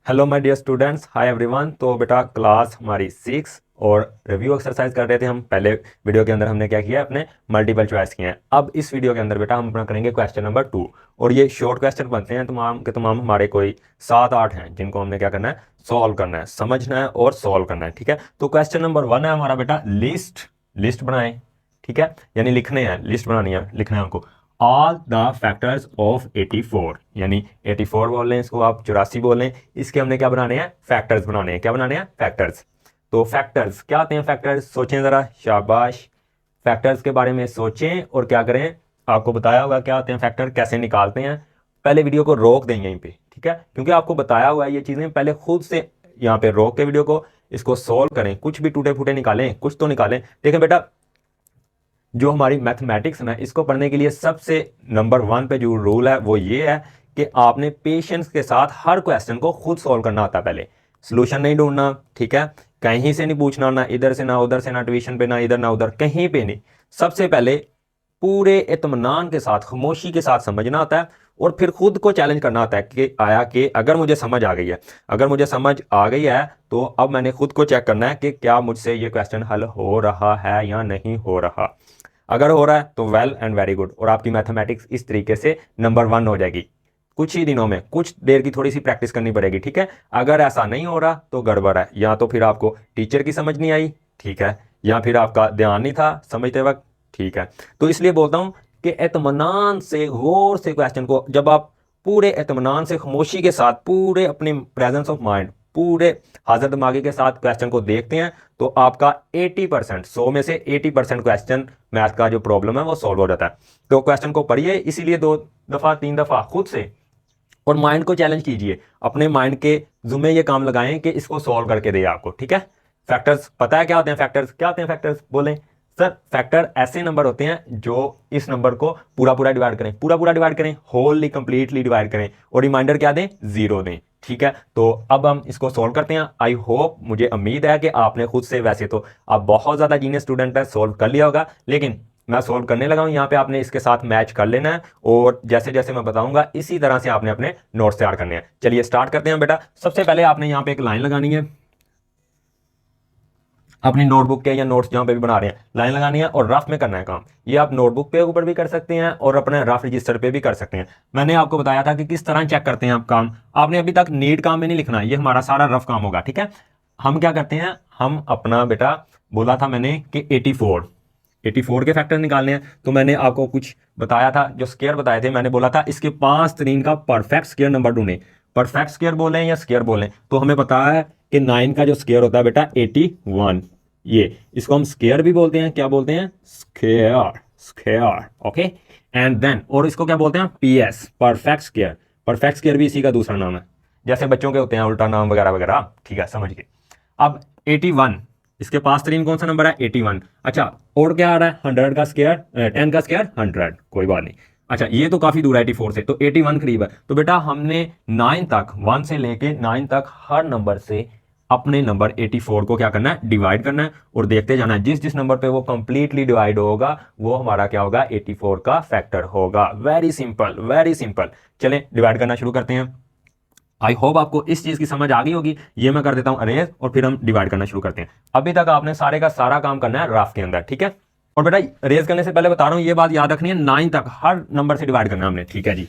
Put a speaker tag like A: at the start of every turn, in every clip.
A: Hello my dear students, hi everyone. तो बेटा class हमारी 6 और रिव्यू एक्सरसाइज कर रहे थे हम। पहले वीडियो के अंदर हमने क्या किया, अपने मल्टीपल चॉइस किए हैं। अब इस वीडियो के अंदर बेटा हम अपना करेंगे क्वेश्चन नंबर 2। और ये शॉर्ट क्वेश्चन बनते हैं तमाम के तमाम, हमारे कोई 7-8 हैं जिनको हमने क्या करना है, सॉल्व करना है, समझना है और सॉल्व करना है। ठीक है, तो क्वेश्चन नंबर 1 है हमारा बेटा, लिस्ट लिस्ट बनाए। ठीक है, यानी लिखने हैं, लिस्ट बनानी है, लिखना है हमको। ऑल द फैक्टर्स ऑफ 84, यानी 84 बोल लें इसको, आप 84 बोल लें। इसके हमने क्या बनाने हैं, फैक्टर्स बनाने हैं। क्या बनाने हैं, फैक्टर्स। तो फैक्टर्स क्या आते हैं, फैक्टर्स सोचें जरा, शाबाश। फैक्टर्स के बारे में सोचें और क्या करें, आपको बताया होगा क्या होते हैं फैक्टर, कैसे निकालते हैं। पहले वीडियो को रोक दें यहीं पे, ठीक है, क्योंकि आपको बताया हुआ है ये चीजें। पहले खुद से यहाँ पे रोक के वीडियो को, इसको सोल्व करें। कुछ भी टूटे फूटे निकालें, कुछ तो निकालें। देखें बेटा, जो हमारी मैथमेटिक्स है इसको पढ़ने के लिए सबसे नंबर 1 पे जो रूल है वो ये है कि आपने पेशेंस के साथ हर क्वेश्चन को खुद सॉल्व करना होता है। पहले सोल्यूशन नहीं ढूंढना, ठीक है, कहीं से नहीं पूछना, ना इधर से ना उधर से, ना ट्यूशन पे ना इधर ना उधर, कहीं पे नहीं। सबसे पहले पूरे इत्मीनान के साथ, खामोशी के साथ समझना होता है और फिर खुद को चैलेंज करना होता है कि अगर मुझे समझ आ गई है, अगर मुझे समझ आ गई है तो अब मैंने खुद को चेक करना है कि क्या मुझसे ये क्वेश्चन हल हो रहा है या नहीं हो रहा। अगर हो रहा है तो वेल एंड वेरी गुड, और आपकी मैथमेटिक्स इस तरीके से नंबर 1 हो जाएगी। कुछ ही दिनों में, कुछ देर की थोड़ी सी प्रैक्टिस करनी पड़ेगी, ठीक है। अगर ऐसा नहीं हो रहा तो गड़बड़ है, या तो फिर आपको टीचर की समझ नहीं आई, ठीक है, या फिर आपका ध्यान नहीं था समझते वक्त, ठीक है। तो इसलिए बोलता हूं कि इत्मीनान से, गौर से क्वेश्चन को, जब आप पूरे इत्मीनान से, खामोशी के साथ, पूरे अपनी प्रेजेंस ऑफ माइंड, पूरे हाजिर दिमागी के साथ क्वेश्चन को देखते हैं तो आपका 80%, 100 में से 80% क्वेश्चन मैथ का जो प्रॉब्लम है वो सॉल्व हो जाता है। तो क्वेश्चन को पढ़िए, इसीलिए 2 दफा 3 दफा खुद से, और माइंड को चैलेंज कीजिए। अपने माइंड के जुम्मे ये काम लगाएं कि इसको सॉल्व करके दे आपको, ठीक है। फैक्टर्स पता है क्या होते हैं, फैक्टर्स क्या होते हैं, फैक्टर्स बोलें सर। फैक्टर ऐसे नंबर होते हैं जो इस नंबर को पूरा पूरा डिवाइड करें, पूरा पूरा डिवाइड करें, होलली कंप्लीटली डिवाइड करें, और रिमाइंडर क्या दें, 0 दें, ठीक है। तो अब हम इसको सॉल्व करते हैं। आई होप, मुझे उम्मीद है कि आपने खुद से, वैसे तो आप बहुत ज्यादा जीनियस स्टूडेंट है, सॉल्व कर लिया होगा, लेकिन मैं सॉल्व करने लगा हूं यहाँ पे, आपने इसके साथ मैच कर लेना है, और जैसे जैसे मैं बताऊंगा इसी तरह से आपने अपने नोट्स तैयार करने हैं। चलिए स्टार्ट करते हैं बेटा। सबसे पहले आपने यहाँ पे एक लाइन लगानी है, अपनी नोटबुक के या नोट्स जहां पे भी बना रहे हैं, लाइन लगानी है और रफ में करना है काम। ये आप नोटबुक पे ऊपर भी कर सकते हैं और अपने रफ रजिस्टर पे भी कर सकते हैं। मैंने आपको बताया था कि किस तरह चेक करते हैं आप काम। आपने अभी तक नीट काम में नहीं लिखना, ये हमारा सारा रफ काम होगा, ठीक है। हम क्या करते हैं, हम अपना बेटा, बोला था मैंने कि 84 के फैक्टर निकालने हैं। तो मैंने आपको कुछ बताया था, जो स्क्वायर बताए थे, मैंने बोला था इसके 5 तरीन का परफेक्ट स्क्वायर नंबर ढूंढे। परफेक्ट स्क्वायर बोलें या स्क्वायर बोलें, तो हमें पता है कि 9 का जो स्क्वायर होता है बेटा 81। ये इसको हम स्क्वायर भी बोलते हैं, क्या बोलते हैं, square, square, okay. And then, और इसको क्या बोलते हैं, PS, perfect square. Perfect square भी इसी का दूसरा नाम है, जैसे बच्चों के होते हैं उल्टा नाम वगैरह वगैरह, ठीक है, समझ गए। अब 81, इसके पास तरीन कौन सा नंबर है, 81। अच्छा, और क्या आ रहा है, 100 का स्क्वायर, 10 का स्क्वायर 100, कोई बात नहीं। अच्छा, ये तो काफी दूर है 84 से, तो 81 करीब है। तो बेटा हमने 9 तक, 1 से लेके 9 तक हर नंबर से अपने नंबर 84 को क्या करना है, डिवाइड करना है, और देखते जाना है जिस जिस नंबर पे वो कंप्लीटली डिवाइड होगा वो हमारा क्या होगा, 84 का फैक्टर होगा। Very simple, very simple. चलें डिवाइड करना शुरू करते हैं। आई होप आपको इस चीज की समझ आ गई होगी। ये मैं कर देता हूं अरेज, और फिर हम डिवाइड करना शुरू करते हैं। अभी तक आपने सारे का सारा काम करना है राफ के अंदर, ठीक है। और बेटा रेज करने से पहले बता रहा हूं, ये बात याद रखनी है, 9 तक हर नंबर से डिवाइड करना है हमने, ठीक है जी।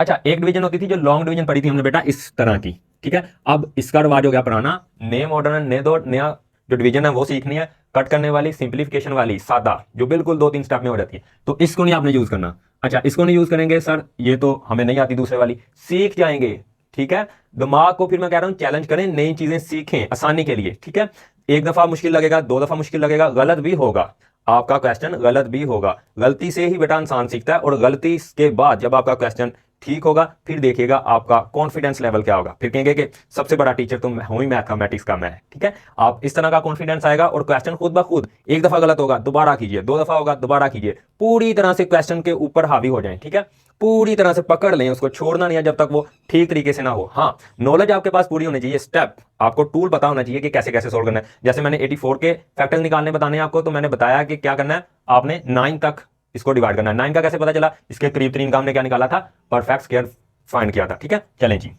A: अच्छा, एक डिवीजन होती थी जो लॉन्ग डिवीजन पढ़ी थी हमने बेटा, इस तरह की, ठीक है। अब इसका रिवाज हो गया पुराना, नए मॉडर्न, नए दो, नया जो डिवीजन है वो सीखनी है। कट करने वाली, सिंप्लीफिकेशन वाली, सादा, जो बिल्कुल 2-3 स्टेप में हो जाती है, तो इसको नहीं आपने यूज करना। अच्छा, इसको नहीं यूज करेंगे सर, ये तो हमें नहीं आती, दूसरे वाली सीख जाएंगे, ठीक है। दिमाग को फिर मैं कह रहा हूं चैलेंज करें, नई चीजें सीखें आसानी के लिए, ठीक है। एक दफा मुश्किल लगेगा, 2 दफा मुश्किल लगेगा, गलत भी होगा, आपका क्वेश्चन गलत भी होगा। गलती से ही बेटा इंसान सीखता है, और गलती के बाद जब आपका क्वेश्चन ठीक होगा, फिर देखिएगा आपका कॉन्फिडेंस लेवल क्या होगा। फिर कहेंगे कि सबसे बड़ा टीचर तो मैं हूं ही, मैथमेटिक्स का मैं, ठीक है। आप इस तरह का कॉन्फिडेंस आएगा, और क्वेश्चन खुद ब खुद, एक दफा गलत होगा दोबारा कीजिए, 2 दफा होगा दोबारा कीजिए, पूरी तरह से क्वेश्चन के ऊपर हावी हो जाए, ठीक है। पूरी तरह से पकड़ लें उसको, छोड़ना नहीं है जब तक वो ठीक तरीके से ना हो। हाँ, नॉलेज आपके पास पूरी होनी चाहिए, स्टेप आपको, टूल पता होना चाहिए कि कैसे कैसे सोल्व करना है। जैसे मैंने 84 के फैक्टर्स निकालने बताने हैं आपको, तो मैंने बताया कि क्या करना है, आपने 9 तक इसको डिवाइड करना है। 9 का कैसे पता चला, इसके करीब तरीन का हमने क्या निकाला था, परफेक्ट स्क्वायर फाइंड किया था, ठीक है। चलें जी,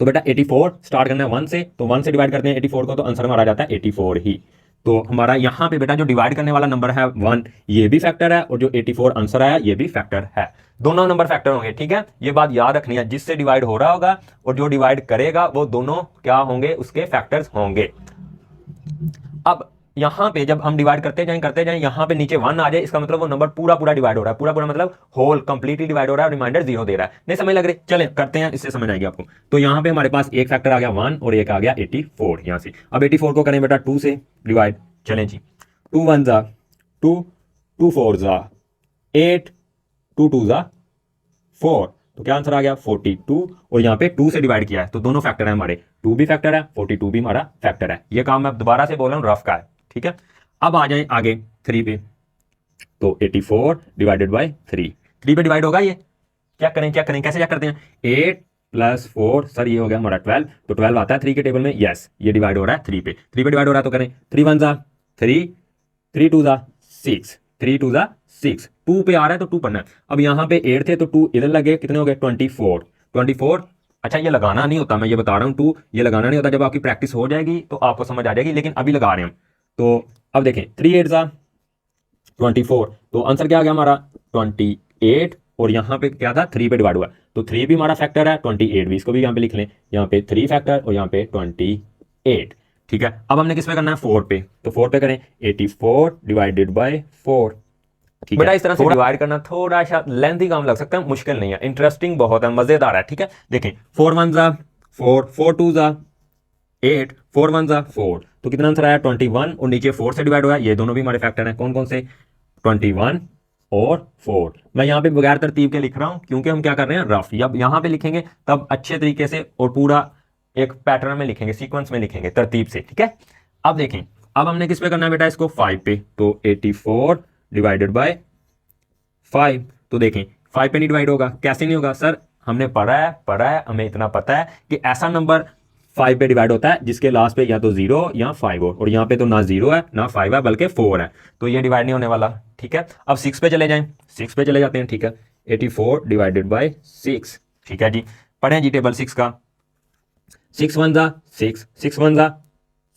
A: तो बेटा 84 स्टार्ट करना है 1 से, तो 1 से डिवाइड करते हैं 84 को, तो आंसर हमारा आ जाता है 84 ही। तो हमारा यहाँ पे बेटा जो डिवाइड करने वाला नंबर है 1, ये भी फैक्टर है, और जो 84 आंसर आया ये भी फैक्टर है। दोनों नंबर फैक्टर होंगे, ठीक है, ये बात याद रखनी है। जिससे डिवाइड हो रहा होगा और जो डिवाइड करेगा वो दोनों क्या होंगे, उसके फैक्टर्स होंगे। अब यहां पे जब हम डिवाइड करते जाएं यहां पे नीचे 1 आ जाए, इसका मतलब वो नंबर पूरा पूरा डिवाइड हो रहा है, पूरा पूरा मतलब होल कंप्लीटली डिवाइड हो रहा है, रिमाइंडर 0 दे रहा है। नहीं समझ लग रही, चले करते हैं, इससे समझ आएगी आपको। तो यहां पे हमारे पास एक फैक्टर आ गया 1 और एक आ गया 84 यहां से। अब 84 को करें बेटा 2 से डिवाइड, चलें जी, 2 1 जा 2, 2 4 जा 8, 2 2 जा 4, तो क्या आंसर आ गया 42, और यहाँ पे 2 से डिवाइड किया है तो दोनों फैक्टर है हमारे, 2 भी फैक्टर है 42 भी हमारा फैक्टर है। ये काम मैं दोबारा से बोल रहा हूँ, रफ का है, ठीक है। अब आ जाए आगे 3 पे, तो 84 डिवाइडेड बाई 3 पे डिवाइड होगा ये, चेक करें कैसे चेक करते हैं, 8 प्लस 4, सर ये हो गया हमारा 12, तो 12 आता है 3 के टेबल में, यस ये डिवाइड हो रहा है 3 पे डिवाइड हो रहा है, तो करें 3 1 जा 3, 3 2 जा 6, 3 2 जा 6, 2 पे आ रहा है तो 2 पढ़ना है। अब यहाँ पे 8 थे तो 2 इधर लगे, कितने हो गए 24। अच्छा ये लगाना नहीं होता, मैं ये बता रहा हूँ, 2 ये लगाना नहीं होता, जब आपकी प्रैक्टिस हो जाएगी तो आपको समझ आ जाएगी, लेकिन अभी लगा रहे हैं हम। तो अब देखें 3 8 जा 24, तो आंसर क्या आ गया हमारा 28, और यहाँ पे क्या था 3 पे डिवाइड हुआ, तो 3 भी हमारा फैक्टर है, 28 भी, इसको भी यहाँ पे लिख लें, यहाँ पे 3 फैक्टर और यहाँ पे 28, ठीक है। अब हमने किस पे करना है 4 पे, तो 4 पे करें 84 डिवाइडेड बाय 4, ठीक है। बेटा इस तरह से डिवाइड करना थोड़ा सा लेंथी काम लग सकता है, मुश्किल नहीं है, इंटरेस्टिंग बहुत है, मजेदार है, ठीक है। देखें 4 1 जा 4, 4 2 जा 8, 4 1 जा 4, तो कितना आंसर आया 21, और नीचे 4 से डिवाइड हुआ, ये दोनों भी हमारे फैक्टर हैं, कौन कौन से 21 और 4। मैं यहाँ पे बगैर तरतीब के लिख रहा हूँ क्योंकि हम क्या कर रहे हैं रफ, जब यहाँ पे लिखेंगे तब अच्छे तरीके से और पूरा एक पैटर्न में लिखेंगे, सीक्वेंस में लिखेंगे तरतीब से, ठीक है। अब देखें, अब हमने किस पे करना है बेटा इसको 5 पे, तो 84 डिवाइडेड बाय 5, तो देखें 5 पे नहीं डिवाइड होगा, कैसे नहीं होगा सर, हमने पढ़ा है, हमें इतना पता है कि ऐसा नंबर 5 पे डिवाइड होता है जिसके लास्ट पे या तो 0 या 5 हो, और यहाँ पे तो ना 0 है ना 5 है बल्कि 4 है, तो ये डिवाइड नहीं होने वाला, ठीक है। अब 6 पे चले जाएं, 6 पे चले जाते हैं, ठीक है, 84 डिवाइडेड बाय 6, ठीक है जी। पढ़ें जी टेबल 6 का, 6 1 जा 6, 6 1 जा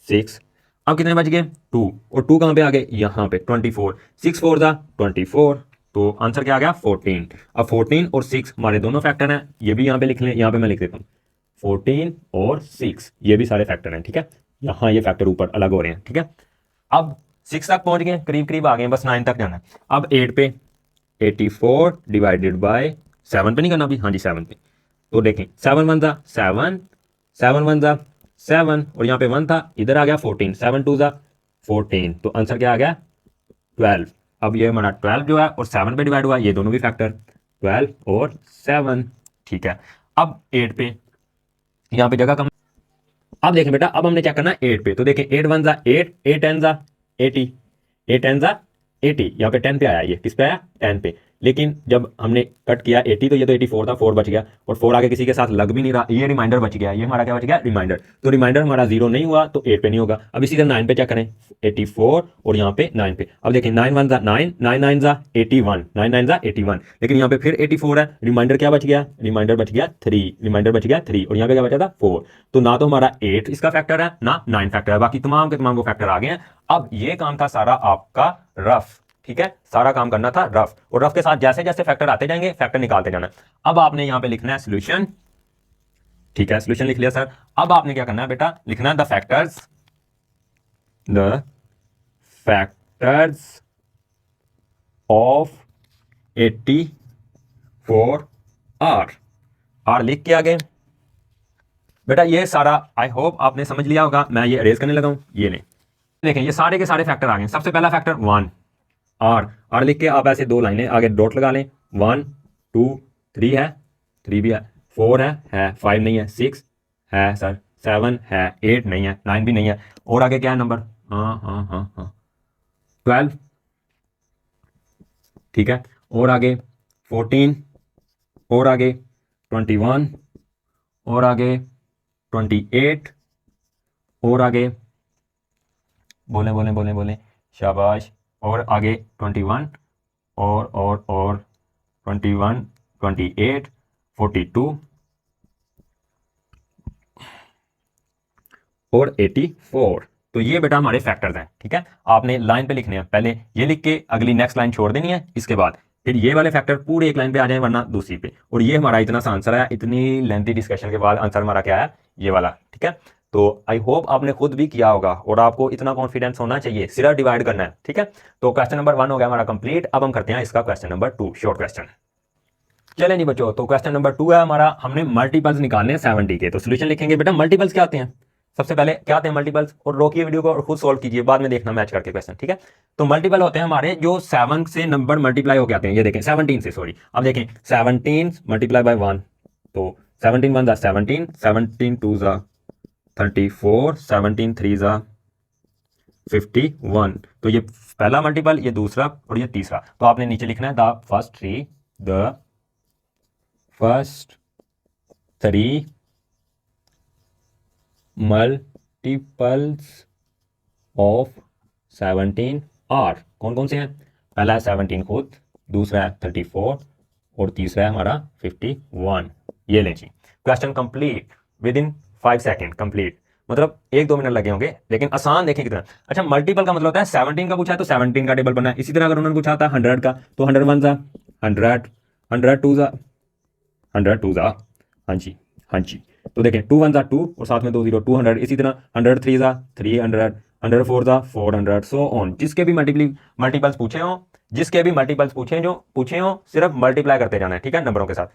A: 6, अब कितने बच गए 2, और 2 कहाँ पे आ गए यहाँ पे 24, 6 4 जा 24, तो आंसर क्या आ गया 14। अब 14 और 6 हमारे दोनों फैक्टर हैं, ये भी यहाँ पे लिख लें, यहाँ पे मैं लिख देता हूँ 14 और 6, ये भी सारे फैक्टर हैं, ठीक है, यहाँ ये फैक्टर ऊपर अलग हो रहे हैं, ठीक है। अब 6 तक पहुंच गए, करीब करीब आ गए, बस 9 तक जाना है। अब 8 पे 84 डिवाइडेड बाय 7 पे नहीं करना अभी, हाँ जी 7 पे, तो देखें 7 1 जा 7, 7 1 जा 7, और यहाँ पे 1 था, इधर आ गया 14, 7 2 जा 14, तो आंसर क्या आ गया 12। अब ये हमारा 12 जो है और 7 पे डिवाइड हुआ, ये दोनों भी फैक्टर 12 और 7, ठीक है। अब 8 पे, यहाँ पे जगह कम, अब देखें बेटा, अब हमने चेक करना है 8 पे, तो देखें 8 1 जा 8, 8 10 जा 80, 8 10 जा 80, यहाँ पे 10 पे आया, ये किस पे आया 10 पे, लेकिन जब हमने कट किया 80 तो ये तो 84 था, 4 बच गया, और 4 आगे किसी के साथ लग भी नहीं रहा, ये रिमाइंडर बच गया, ये हमारा क्या बच गया रिमाइंडर, तो रिमाइंडर हमारा 0 नहीं हुआ तो 8 पे नहीं होगा। अब इसी तरह 9 पे चेक करें, 84 और यहाँ पे 9 पे, अब देखें 9 1 जा 9, 9 9 जा 81, 9 9 जा 81, लेकिन यहाँ पे फिर 84 है, रिमाइंडर क्या बच गया, रिमाइंडर बच गया 3, रिमाइंडर बच गया 3, और यहाँ पे क्या बचा था 4, तो ना तो हमारा 8 इसका फैक्टर है ना 9 फैक्टर है, बाकी तमाम के तमाम को फैक्टर आ गए हैं। अब ये काम था सारा आपका रफ, ठीक है, सारा काम करना था रफ, और रफ के साथ जैसे जैसे फैक्टर आते जाएंगे फैक्टर निकालते जाना। अब आपने यहां पे लिखना है सॉल्यूशन, ठीक है, सॉल्यूशन लिख लिया सर। अब आपने क्या करना है बेटा, लिखना है द फैक्टर्स ऑफ 84 आर लिख के आगे बेटा, ये सारा आई होप आपने समझ लिया होगा। मैं ये अरेज करने लगा हूं, ये नहीं देखें, ये सारे के सारे फैक्टर आ गए। सबसे पहला फैक्टर 1 आर लिख के आप ऐसे 2 लाइनें आगे डॉट लगा लें, 1 2 3 है, 3 भी है, 4 है 5 नहीं है, 6 है सर, 7 है, 8 नहीं है, 9 भी नहीं है, और आगे क्या है नंबर, हाँ 12, ठीक है, और आगे 14, और आगे 21, और आगे 28, और आगे बोले शाबाश, और आगे 21, और 21 28 42 और 84। तो ये बेटा हमारे फैक्टर्स हैं, ठीक है। आपने लाइन पे लिखने हैं, पहले ये लिख के अगली नेक्स्ट लाइन छोड़ देनी है, इसके बाद फिर ये वाले फैक्टर पूरे एक लाइन पे आ जाए वरना दूसरी पे। और ये हमारा इतना सा आंसर है, इतनी लेंथी डिस्कशन के बाद आंसर हमारा क्या है, ये वाला, ठीक है। तो आई होप आपने खुद भी किया होगा और आपको इतना कॉन्फिडेंस होना चाहिए, सिर्फ डिवाइड करना है, ठीक है। तो क्वेश्चन नंबर 1 हो गया हमारा कंप्लीट। अब हम करते हैं इसका क्वेश्चन नंबर 2, शॉर्ट क्वेश्चन। चले नहीं बच्चों, तो क्वेश्चन नंबर 2 है हमारा, हमने मल्टीपल्स निकालने हैं 70 के। तो सोल्यूशन लिखेंगे बेटा, मल्टीपल्स क्या आते हैं, सबसे पहले क्या आते हैं मल्टीपल्स, और रोकिए वीडियो को और खुद सोल्व कीजिए, बाद में देखना मैच करके क्वेश्चन, ठीक है। तो मल्टीपल होते हैं हमारे जो 7 से नंबर मल्टीप्लाई होकर आते हैं। ये देखें 17 से, सॉरी, अब देखें 17 मल्टीप्लाई बाय 1, तो 17 1 17, 17 2 34, 17 3 51। तो ये पहला मल्टीपल, ये दूसरा और ये तीसरा। तो आपने नीचे लिखना है the first three multiples of 17 are. कौन कौन से हैं, पहला है 17 खुद, दूसरा है 34 और तीसरा है हमारा 51। ये लें जी, question complete within 5 second complete, मतलब 1-2 मिनट लगे होंगे, लेकिन आसान देखें कितना। अच्छा, मल्टीपल का मतलब होता है 17 का पूछा है तो 17 का टेबल बना है। इसी तरह अगर उन्होंने पूछा था 100 का, तो 100 1 100, 100 2 100 2 हाँ जी, हाँ जी। तो देखें 2 1 2 और साथ में 2 0, 200। इसी तरह 100 3 300, 100 4 400, सो ऑन। जिसके भी मल्टीपल्स पूछे हो, जिसके भी मल्टीपल्स पूछे हो, सिर्फ मल्टीप्लाई करते जाना है, ठीक है, नंबरों के साथ।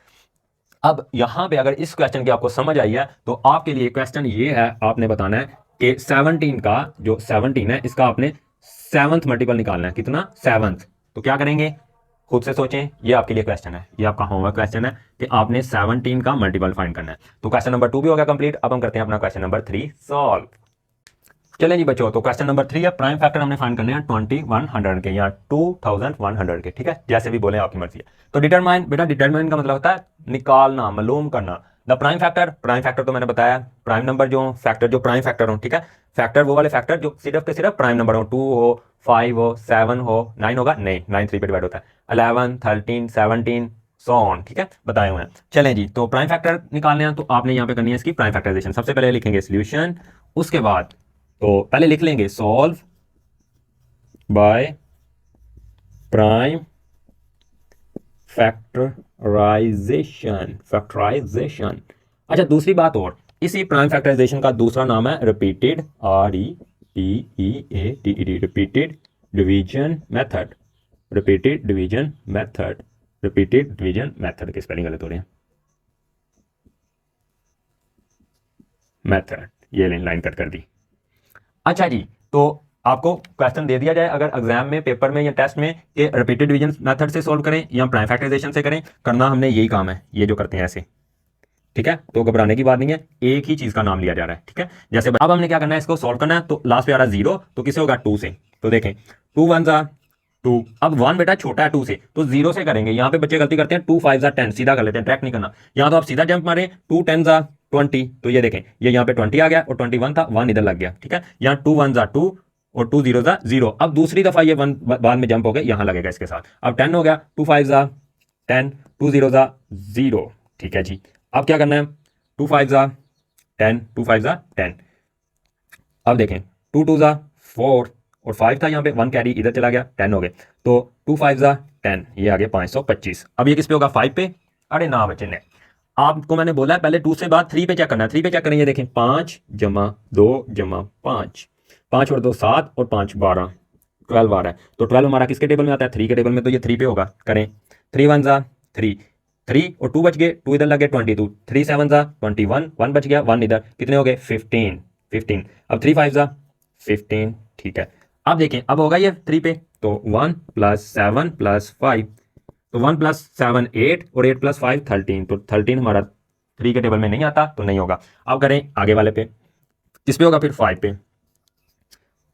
A: अब यहां पे अगर इस क्वेश्चन की आपको समझ आई है तो आपके लिए क्वेश्चन ये है, आपने बताना है कि 17 का जो 17 है इसका आपने 7th मल्टीपल निकालना है। कितना, 7th। तो क्या करेंगे, खुद से सोचें, ये आपके लिए क्वेश्चन है, ये आपका होमवर्क क्वेश्चन है कि आपने 17 का मल्टीपल फाइंड करना है। तो क्वेश्चन नंबर 2 भी हो गया कंप्लीट। अब हम करते हैं अपना क्वेश्चन नंबर 3 सॉल्व। चले जी बच्चों, तो क्वेश्चन नंबर 3 है, प्राइम फैक्टर हमने फाइंड करने हैं 2100 के या 2100 के, ठीक है, जैसे भी बोले आपकी मर्जी है। तो डिटरमाइन, बेटा डिटरमाइन का मतलब होता है निकालना, मालूम करना। द प्राइम फैक्टर तो मैंने बताया, प्राइम नंबर जो फैक्टर जो प्राइम फैक्टर हो, ठीक है। फैक्टर वो वाले फैक्टर जो सिर्फ के सिर्फ प्राइम नंबर हो, 2 हो, 5 हो, 7 हो, 9 होगा नहीं, 9 3 पे डिवाइड होता है, 11 13 17 सो ऑन, ठीक है, बताए हुए हैं। चलें जी, तो प्राइम फैक्टर निकालने हैं तो आपने यहाँ पे करनी है इसकी प्राइम फैक्टराइजेशन। सबसे पहले लिखेंगे सोल्यूशन, उसके बाद तो पहले लिख लेंगे सॉल्व बाय प्राइम फैक्टराइजेशन। अच्छा, दूसरी बात और, इसी प्राइम फैक्टराइजेशन का दूसरा नाम है repeated, REPEATED, repeated division method. Repeated division method के स्पेलिंग गलत हो रहे हैं, मेथड, ये लाइन कट कर दी। अच्छा जी, तो आपको क्वेश्चन दे दिया जाए अगर एग्जाम में, पेपर में या टेस्ट में, कि रिपीटेड डिवीजन मेथड से सॉल्व करें या प्राइम फैक्टराइजेशन से करें, करना हमने यही काम है, ये जो करते हैं ऐसे, ठीक है। तो घबराने की बात नहीं है, एक ही चीज का नाम लिया जा रहा है, ठीक है। जैसे अब हमने क्या करना है, इसको सॉल्व करना है, तो लास्ट पे आ रहा है 0, तो किसे होगा 2 से। तो देखें 2 1 2, अब 1 बेटा छोटा है 2 से, तो 0 से करेंगे। यहाँ पे बच्चे गलती करते हैं, 2 5 10, सीधा कर लेते हैं, ट्रैक नहीं करना। यहाँ तो आप सीधा जंप मारे, 2 10 20, तो ये देखें, ये यहाँ पे 20 आ गया और 21 था, 1 इधर लग गया, ठीक है। यहाँ 2 1 2 और 2 0 0। अब दूसरी दफा ये 1 बाद में जंप हो गया, यहाँ लगेगा इसके साथ। अब 10 हो गया, 2 5 10, 2 0 0, ठीक है जी। अब क्या करना है, 2 5 10, 2 5 10। अब देखें 2 2 4 और 5 था यहाँ पे, 1 कैरी इधर चला गया, 10 हो गए। तो 2 5 10, ये आ गया 525। अब ये किस पे होगा, 5 पे। अरे ना बच्चे ने, आपको मैंने बोला है पहले 2 से बाद 3 पे चेक करना है। 3 पे चेक करें, ये देखें 5 जमा 2 जमा 5, 5 और 2 7 और 5 12, 12 आ रहा है। तो 12 हमारा किसके टेबल में आता है, 3 के टेबल में, तो ये 3 पे होगा। करें 3 1 3, 3 और 2 बच गए, 2 इधर लगे 22, 3 7 21, 1 बच गया, 1 इधर, कितने हो गए 15। अब 3 5 15, ठीक है। अब देखें, अब होगा ये 3 पे, तो 1 + 7 + 5, तो 1 + 7 8 और 8 + 5 13, तो 13 हमारा 3 के टेबल में नहीं आता, तो नहीं होगा। अब करें आगे वाले पे, किस पे होगा फिर 5 पे,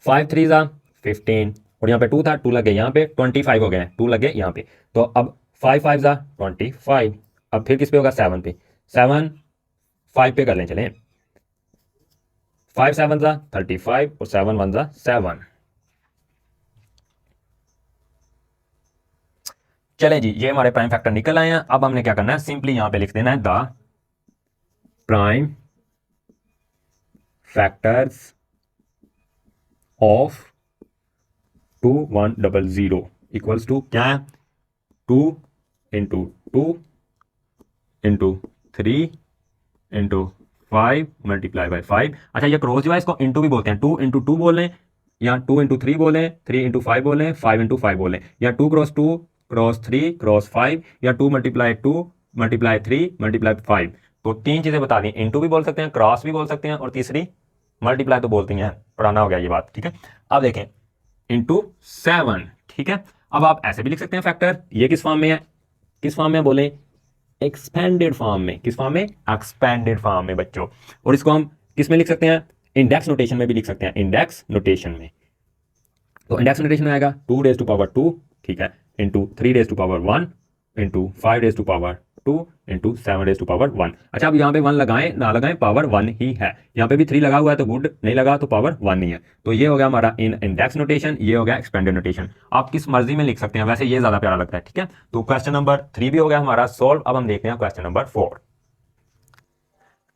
A: 5 3 15 और यहाँ पे 2 था, 2 लगे यहाँ पे, 25 हो गए, 2 लगे यहाँ पे। तो अब 5 5 25। अब फिर किस पे होगा, 7 पे, 7 5 पे कर लें, चलें 5 7 35 और 7 1 7। चलें जी, ये हमारे प्राइम फैक्टर निकल आए हैं। अब हमने क्या करना है, सिंपली यहां पे लिख देना है the prime factors of 2100 equals to क्या है, 2 into 2 into 3 into 5 multiply by 5। अच्छा, ये क्रॉस जो है इसको इंटू भी बोलते हैं, 2 इंटू 2 बोलें या 2 इंटू 3 बोलें, 3 इंटू 5 बोलें, 5 इंटू 5 बोलें, या 2 क्रॉस 2 क्रॉस 3 क्रॉस 5, या 2 मल्टीप्लाई 2 मल्टीप्लाई 3 मल्टीप्लाई 5। तो तीन चीजें बता दी, इंटू भी बोल सकते हैं, क्रॉस भी बोल सकते हैं, और तीसरी मल्टीप्लाई तो बोलती हैं, पुराना हो गया ये बात, ठीक है। अब देखें इंटू 7, ठीक है। अब आप ऐसे भी लिख सकते हैं फैक्टर, ये किस फॉर्म में है, किस फॉर्म में बोले, एक्सपेंडेड फॉर्म में। किस फॉर्म में, एक्सपेंडेड फॉर्म में बच्चों। और इसको हम किस में लिख सकते हैं, इंडेक्स नोटेशन में भी लिख सकते हैं, इंडेक्स नोटेशन में। तो इंडेक्स नोटेशन में आएगा 2 रेज टू पावर 2, ठीक है, into 3 raise to power 1 into 5 raise to power 2 into 7 raise to power 1। अच्छा, अब यहाँ पे 1 लगाएं ना लगाएं, पावर 1 ही है। यहाँ पे भी 3 लगा हुआ है तो गुड, नहीं लगा तो पावर 1 नहीं है। तो ये हो गया हमारा इन इंडेक्स नोटेशन, ये हो गया एक्सपेंडेड नोटेशन। आप किस मर्जी में लिख सकते हैं, वैसे ये ज्यादा प्यारा लगता है, ठीक है। तो क्वेश्चन नंबर 3 भी हो गया हमारा सॉल्व। अब हम देखते हैं क्वेश्चन नंबर 4।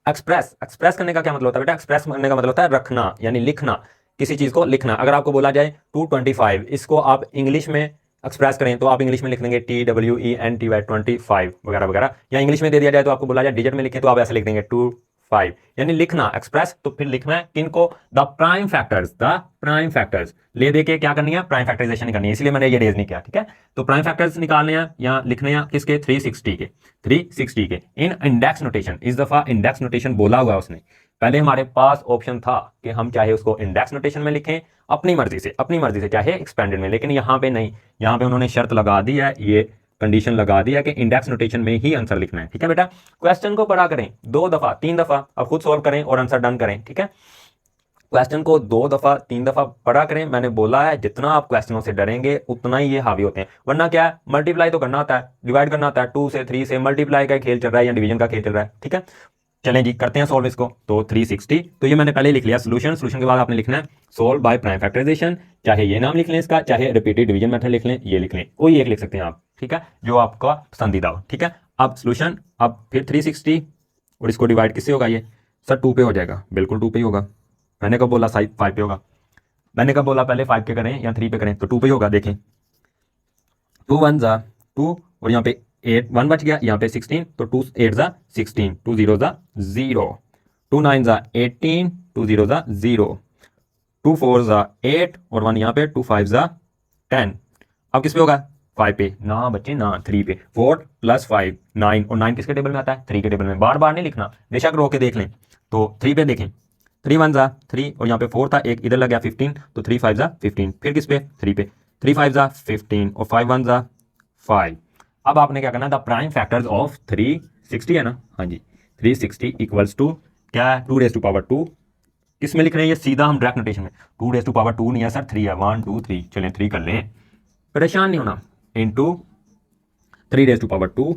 A: एक्सप्रेस, एक्सप्रेस करने का क्या मतलब होता है बेटा, एक्सप्रेस करने का मतलब होता है रखना, यानी लिखना, किसी चीज को लिखना। अगर आपको बोला जाए 225, इसको आप इंग्लिश में एक्सप्रेस करें तो आप इंग्लिश में लिख देंगे TWENTY 25 वगैरह वगैरह, या इंग्लिश में दे दिया जाए तो आपको बोला जाए डिजिट में लिखें तो आप ऐसे लिख देंगे 25, यानी लिखना एक्सप्रेस। तो फिर लिखना है किनको, the prime factors, the prime factors ले दे के क्या करनी है, प्राइम फैक्टराइजेशन करनी है, इसलिए मैंने ये रेज नहीं किया, ठीक है। तो प्राइम फैक्टर्स निकालने हैं या लिखने हैं किसके, 360 के, 360 के इन इंडेक्स नोटेशन। इस दफा इंडेक्स नोटेशन बोला हुआ है उसने, पहले हमारे पास ऑप्शन था कि हम चाहे उसको इंडेक्स नोटेशन में लिखें अपनी मर्जी से, अपनी मर्जी से, चाहे एक्सपेंडेड में, लेकिन यहाँ पे नहीं, यहाँ पे उन्होंने शर्त लगा दी है, ये कंडीशन लगा दी है कि इंडेक्स नोटेशन में ही आंसर लिखना है, ठीक है बेटा। क्वेश्चन को पढ़ा करें 2 दफा 3 दफा, अब खुद सॉल्व करें और आंसर डन करें, ठीक है। क्वेश्चन को 2 दफा 3 दफा पढ़ा करें। मैंने बोला है जितना आप क्वेश्चनों से डरेंगे उतना ही ये हावी होते हैं, वरना क्या है, मल्टीप्लाई तो करना होता है, डिवाइड करना होता है, 2 से 3 से मल्टीप्लाई का खेल चल रहा है या डिवीजन का खेल चल रहा है, ठीक है। चलें जी, करते हैं सॉल्व इसको। तो 360, तो ये मैंने पहले लिख लिया सोल्यूशन। सोल्यूशन के बाद आपने लिखना है सोल्व बाय प्राइम फैक्टराइजेशन, चाहे ये नाम लिख लें इसका, चाहे रिपीटेड डिवीजन मेथड लिख लें, ये लिख लें, कोई एक लिख सकते हैं आप, ठीक है, जो आपका पसंदीदा हो, ठीक है। अब सोल्यूशन, अब फिर 360 और इसको डिवाइड किससे होगा, ये सर 2 पे हो जाएगा, बिल्कुल 2 पे ही होगा। मैंने कब बोला 5 पे होगा, मैंने कब बोला पहले 5 पे करें या 3 पे करें, तो 2 पे ही होगा। देखें 2 1 जा 2 और यहाँ पे 8 1 बच गया, यहाँ पे 16, तो 2 8 जा 16, 2 0 जा 0, 2 9 जा 18, 2 0 जा 0, 2 4 जा 8 और 1 यहाँ पे, 2 5 जा 10। अब किस पे होगा, 5 पे ना बच्चे ना, 3 पे। 4 + 5 9, और 9 किसके टेबल में आता है, 3 के टेबल में। बार बार नहीं लिखना, बेशक रोक के देख लें। तो 3 पे देखें, 3 1 जा 3 और यहाँ पे 4 था, एक इधर लग गया 15, तो 3 5 जा 15, फिर किस पे, 3 पे, 3 5 जा 15 और 5 1 जा 5। अब आपने क्या करना, द प्राइम फैक्टर्स ऑफ 360 है ना, हाँ जी, 360 इक्वल्स टू क्या है, 2 रेज टू पावर 2। किस में लिख रहे हैं, ये सीधा हम डायरेक्ट नोटेशन में, 2 रेज टू पावर 2 नहीं है सर, 3 है, 1 2 3, चलें 3 कर लें, परेशान नहीं होना, into 3 raise to power 2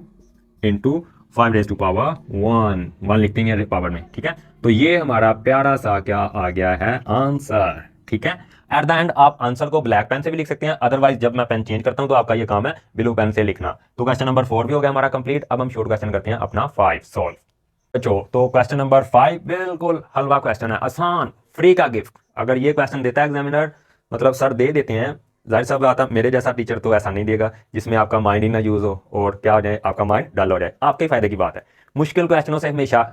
A: into 5 raise to power 1 लिखते हैं पावर में, ठीक है। तो ये हमारा प्यारा सा क्या आ गया है, आंसर, ठीक है। एट द एंड आप आंसर को ब्लैक पेन से भी लिख सकते हैं, अदरवाइज जब मैं पेन चेंज करता हूं तो आपका ये काम है ब्लू पेन से लिखना। तो क्वेश्चन नंबर 4 भी हो गया हमारा कंप्लीट। अब हम शॉर्ट क्वेश्चन करते हैं अपना 5 सॉल्व। बच्चों तो क्वेश्चन नंबर 5 बिल्कुल हलवा क्वेश्चन है, आसान, फ्री का गिफ्ट। अगर ये क्वेश्चन देता है एग्जामिनर, मतलब सर दे देते हैं, जाहिर सा बात है मेरे जैसा टीचर तो ऐसा नहीं देगा जिसमें आपका माइंड ही ना यूज हो और क्या हो जाए, आपका माइंड डल हो जाए, आपके फायदे की बात है। मुश्किल क्वेश्चनों से हमेशा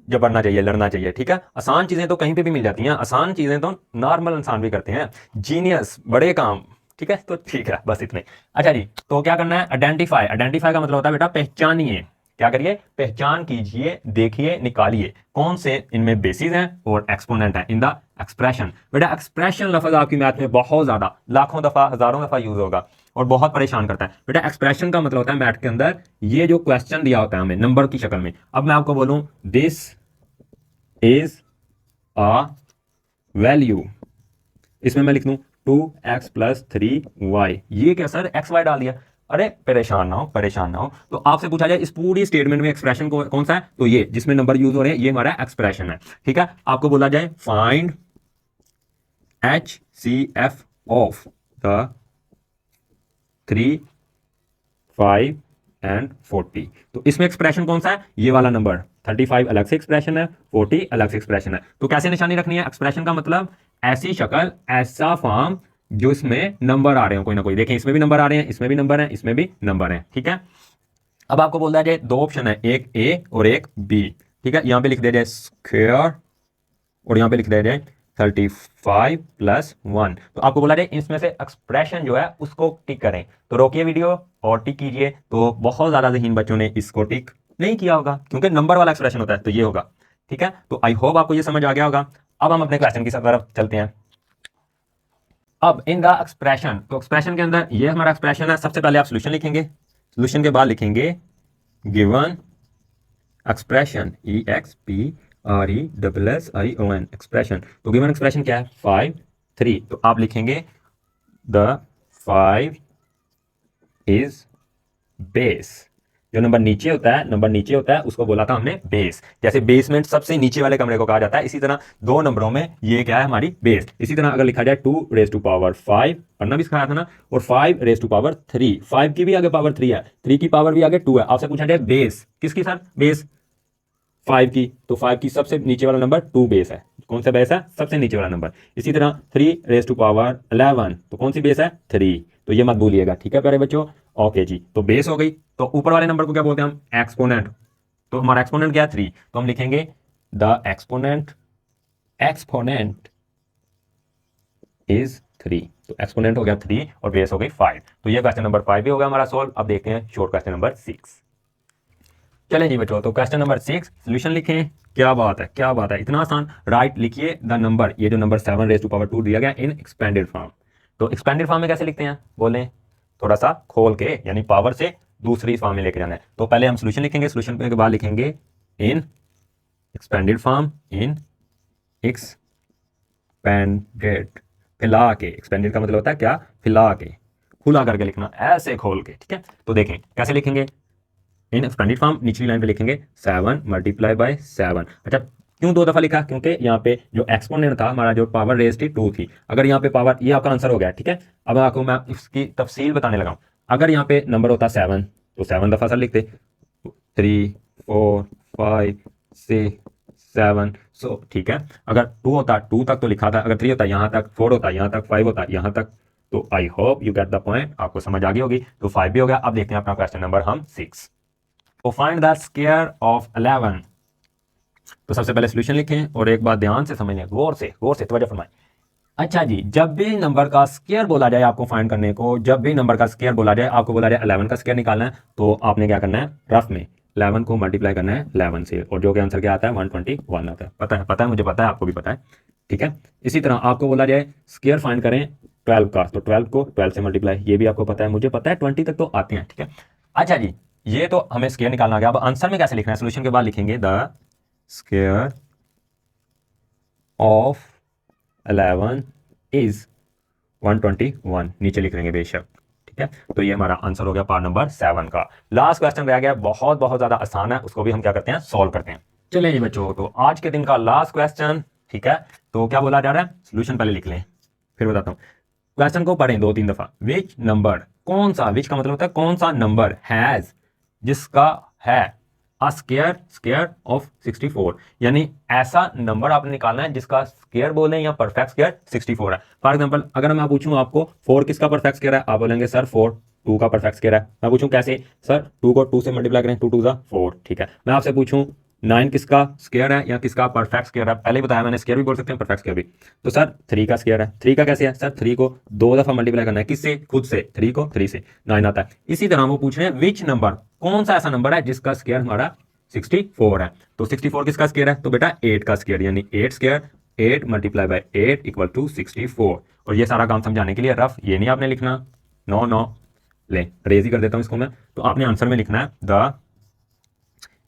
A: जबरना चाहिए, लड़ना चाहिए, ठीक है। आसान चीजें तो कहीं पे भी मिल जाती हैं, आसान चीजें तो नॉर्मल इंसान भी करते हैं, जीनियस बड़े काम, ठीक है। तो ठीक है, बस इतने। अच्छा जी, तो क्या करना है, आइडेंटिफाई। आइडेंटिफाई का मतलब होता है बेटा पहचानिए, क्या करिए, पहचान कीजिए, देखिए, निकालिए कौन से इनमें बेसिस हैं और एक्सपोनेंट है इन द एक्सप्रेशन। बेटा एक्सप्रेशन लफ्ज आपकी मैथ में बहुत ज्यादा, लाखों दफा, हजारों दफा यूज होगा और बहुत परेशान करता है। बेटा एक्सप्रेशन का मतलब होता है मैथ के अंदर ये जो क्वेश्चन दिया होता है हमें नंबर की शक्ल में। अब मैं आपको बोलूं दिस इज अ वैल्यू, इसमें मैं लिख दूं 2x + 3y, ये क्या सर एक्स वाई डाल दिया, अरे परेशान ना हो, परेशान ना हो। तो आपसे पूछा जाए इस पूरी स्टेटमेंट में एक्सप्रेशन कौन सा है, तो ये जिसमें नंबर यूज हो रहे हैं ये हमारा एक्सप्रेशन है, ठीक है। आपको बोला जाए find HCF of the 3 5 and 40। तो इसमें एक्सप्रेशन कौन सा है, ये वाला नंबर 35 अलग से एक्सप्रेशन है, 40 अलग से एक्सप्रेशन है। तो कैसे निशानी रखनी है, एक्सप्रेशन का मतलब ऐसी शक्ल, ऐसा फॉर्म जो इसमें नंबर आ रहे हो कोई ना कोई। देखें इसमें भी नंबर आ रहे हैं, इसमें भी नंबर है, इसमें भी नंबर है, ठीक है। अब आपको बोल दिया जाए दो ऑप्शन है, एक ए और एक बी, ठीक है। यहां पे लिख दिया जाए स्क्वायर और यहां पे लिख दिया जाए 35 प्लस 1। तो आपको बोला जाए इसमें से एक्सप्रेशन जो है उसको टिक करें। तो रोकिए वीडियो और टिक कीजिए। तो बहुत ज्यादा ज़हीन बच्चों ने इसको टिक नहीं किया होगा क्योंकि नंबर वाला एक्सप्रेशन होता है, तो ये होगा, ठीक है। तो आई होप आपको ये समझ आ गया होगा। अब हम अपने क्वेश्चन की तरफ चलते हैं। अब इन द एक्सप्रेशन, तो एक्सप्रेशन के अंदर ये हमारा एक्सप्रेशन है। सबसे पहले आप सोल्यूशन लिखेंगे, सोल्यूशन के बाद लिखेंगे गिवन एक्सप्रेशन, EXPRESSION एक्सप्रेशन। तो गिवन एक्सप्रेशन क्या है, 5 3। तो आप लिखेंगे द 5 इज बेस। जो नंबर नीचे होता है, नंबर नीचे होता है उसको बोला था हमने बेस। जैसे बेसमेंट सबसे नीचे वाले कमरे को कहा जाता है, इसी तरह दो नंबरों में ये क्या है, हमारी बेस। इसी तरह अगर लिखा जाए 2 रेज टू पावर 5, पढ़ना भी सिखाया था ना, और 5 रेज टू पावर 3, 5 की भी आगे पावर 3 है, 3 की पावर भी आगे 2 है। आपसे पूछा जाए बेस किसकी सर, बेस 5 की, तो 5 की सबसे नीचे वाला नंबर 2 बेस है। कौन सा बेस है, सबसे नीचे वाला नंबर। इसी तरह 3 रेज टू पावर 11, तो कौन सी बेस है, 3। तो ये मत भूलिएगा, ठीक है प्यारे बच्चों। ओके जी, तो बेस हो गई। तो ऊपर वाले नंबर को क्या बोलते हैं हम, एक्सपोनेंट। तो हमारा एक्सपोनेंट क्या है, 3। तो हम लिखेंगे द एक्सपोनेंट इज 3। तो एक्सपोनेंट हो गया 3 और बेस हो गई 5। तो ये क्वेश्चन नंबर 5 भी हो गया हमारा सोल्व। अब देखते हैं शॉर्ट क्वेश्चन नंबर 6। चलें जी बच्चों, तो क्वेश्चन नंबर 6 सोल्यूशन लिखें। क्या बात है, क्या बात है, इतना आसान। राइट लिखिए द नंबर, ये जो नंबर 7 रेज टू पावर 2 दिया गया इन एक्सपेंडेड फॉर्म। तो एक्सपेंडेड फॉर्म में कैसे लिखते हैं, बोलें थोड़ा सा खोल के, यानी पावर से दूसरी फॉर्म में लेके जाना है। तो पहले हम सोल्यूशन लिखेंगे, सोल्यूशन के बाद लिखेंगे इन एक्सपेंडेड फॉर्म, इन एक्सपेंडेड, फैला के। एक्सपेंडेड का मतलब होता है क्या, फैला के, खुला करके लिखना, ऐसे खोल के, ठीक है। तो देखें कैसे लिखेंगे, इन एक्सपेंडेड फॉर्म निचली लाइन पे लिखेंगे 7 मल्टीप्लाई बाय 7। अच्छा क्यों 2 दफा लिखा, क्योंकि यहाँ पे जो एक्सपोनेंट था हमारा, जो पावर रेज थी 2 थी। अगर यहाँ पे पावर, ये आपका आंसर हो गया, ठीक है। अब आपको मैं इसकी तफसील बताने लगा हूं। अगर यहाँ पे नंबर होता 7 तो 7 दफा सर लिखते, 3 4 5 6 7। सो ठीक है, अगर 2 होता 2 तक तो लिखा था, अगर 3 होता यहाँ तक, 4 होता यहाँ तक, 5 होता यहाँ तक। तो I hope you get the point, आपको समझ आ गई होगी। तो 5 भी हो गया। अब देखते हैं अपना क्वेश्चन नंबर हम 6। तो फाइंड द स्क्वायर ऑफ 11। तो सबसे पहले सॉल्यूशन लिखें और एक बात ध्यान से समझ लें, गौर से तवज्जो फरमाएं। अच्छा जी, जब भी नंबर का स्क्वायर बोला जाए आपको फाइंड करने को, जब भी नंबर का स्क्वायर बोला जाए, आपको बोला जाए 11 का स्क्वायर निकालना है, तो आपने क्या करना है, रफ में 11 को मल्टीप्लाई करना है 11 से, और जो कि आंसर क्या आता है 121 आता है। पता है मुझे पता है, आपको भी पता है, ठीक है। इसी तरह आपको बोला जाए स्क्वायर फाइंड करें 12 का, तो 12 को 12 से मल्टीप्लाई, ये भी आपको पता है, मुझे पता है, 20 तक तो आते हैं, ठीक है। अच्छा जी, ये तो हमें स्क्वायर निकालना आ गया। अब आंसर में कैसे लिखना है, सॉल्यूशन के बाद लिखेंगे द स्क्वायर ऑफ 11 इज 121, नीचे लिख लेंगे बेशक, ठीक है। तो ये हमारा आंसर हो गया पार्ट नंबर 7 का। लास्ट क्वेश्चन रह गया, बहुत बहुत ज्यादा आसान है, उसको भी हम क्या करते हैं, सॉल्व करते हैं। चलिए जी बच्चों, तो आज के दिन का लास्ट क्वेश्चन, ठीक है। तो क्या बोला जा रहा है, सॉल्यूशन पहले लिख लें फिर बताता हूं। क्वेश्चन को पढ़ें 2-3 दफा। विच नंबर, कौन सा, विच का मतलब होता है कौन सा नंबर, हैज, जिसका है, अ स्क्वायर ऑफ 64, यानी ऐसा नंबर आपने निकालना है जिसका स्क्वायर बोलें या परफेक्ट स्क्वायर 64 है। फॉर एग्जांपल अगर मैं पूछूं आपको 4 किसका परफेक्ट स्क्वायर है, आप बोलेंगे सर 4 2 का परफेक्ट स्क्वायर है। मैं पूछूं कैसे, सर 2 को 2 से मल्टीप्लाई करें, 2 2 जा 4, ठीक है। मैं आपसे पूछूं 9 किसका स्क्वायर है या किसका परफेक्ट स्क्वायर है, पहले ही बताया मैंने, स्क्वायर भी बोल सकते हैं परफेक्ट स्क्वायर भी। तो सर 3 का स्क्वायर है, 3 का कैसे है, सर 3 को 2 दफा मल्टीप्लाई करना है, किससे, खुद से, 3 को 3 से 9 आता है। इसी तरह वो पूछ रहे हैं विच नंबर, कौन सा ऐसा नंबर है जिसका स्क्वायर हमारा 64 है। तो 64 किसका स्क्वायर है, तो बेटा 8 का स्क्वायर, यानी 8 square, 8 multiply by 8 equal to 64। और ये सारा काम समझाने के लिए रफ ये नहीं आपने लिखना, नो ले रेज ही कर देता हूं इसको मैं। तो आपने आंसर में लिखना है the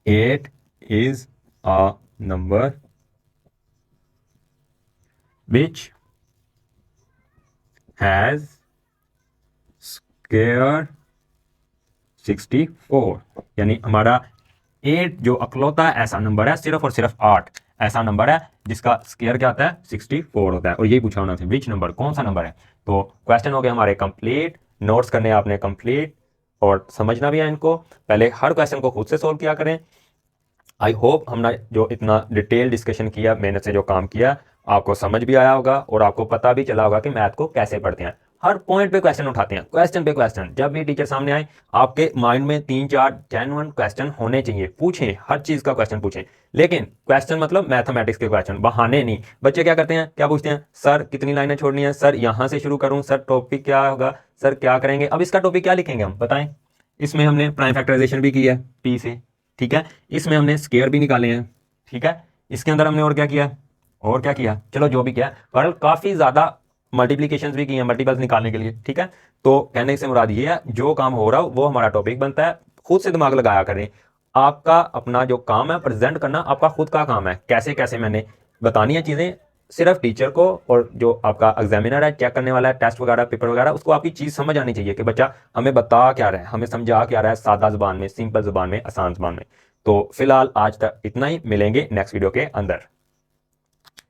A: 8 is a number which has square 64, यानी हमारा 8 जो अकलौता ऐसा नंबर है, सिर्फ और सिर्फ 8 ऐसा नंबर है जिसका स्क्वायर क्या होता है, 64 होता है। और यही पूछा होना था, विच नंबर, कौन सा नंबर है। तो क्वेश्चन हो गया हमारे कंप्लीट, नोट्स करने आपने कंप्लीट, और समझना भी है इनको। पहले हर क्वेश्चन को खुद से सोल्व किया करें। आई होप हमने जो इतना डिटेल डिस्कशन किया, मेहनत से जो काम किया, आपको समझ भी आया होगा और आपको पता भी चला होगा कि मैथ को कैसे पढ़ते हैं। हर पॉइंट पे क्वेश्चन उठाते हैं, क्वेश्चन पे क्वेश्चन। जब भी टीचर सामने आए आपके माइंड में 3-4 जेन्युइन क्वेश्चन होने चाहिए। पूछें, हर चीज का क्वेश्चन पूछें, लेकिन क्वेश्चन मतलब मैथमेटिक्स के क्वेश्चन, बहाने नहीं। बच्चे क्या करते हैं, क्या पूछते हैं, सर कितनी लाइनें छोड़नी है, सर यहाँ से शुरू करूँ, सर टॉपिक क्या होगा, सर क्या करेंगे। अब इसका टॉपिक क्या लिखेंगे हम बताएं। इसमें हमने प्राइम फैक्टराइजेशन भी की है पी से, ठीक है। इसमें हमने स्केयर भी निकाले हैं, ठीक है। इसके अंदर हमने और क्या किया, और क्या किया, चलो जो भी किया, पर काफी ज्यादा मल्टीप्लीकेशन भी की है मल्टीपल्स निकालने के लिए, ठीक है। तो कहने से मुराद ये है, जो काम हो रहा हो वो हमारा टॉपिक बनता है। खुद से दिमाग लगाया करें। आपका अपना जो काम है प्रेजेंट करना आपका खुद का काम है। कैसे कैसे मैंने बतानी है चीजें, सिर्फ टीचर को और जो आपका एग्जामिनर है, चेक करने वाला है, टेस्ट वगैरह पेपर वगैरह, उसको आपकी चीज समझ आनी चाहिए कि बच्चा हमें बता क्या रहा है, हमें समझा क्या रहा है, सादा जुबान में, सिंपल जुबान में, आसान जुबान में। तो फिलहाल आज तक इतना ही, मिलेंगे नेक्स्ट वीडियो के अंदर।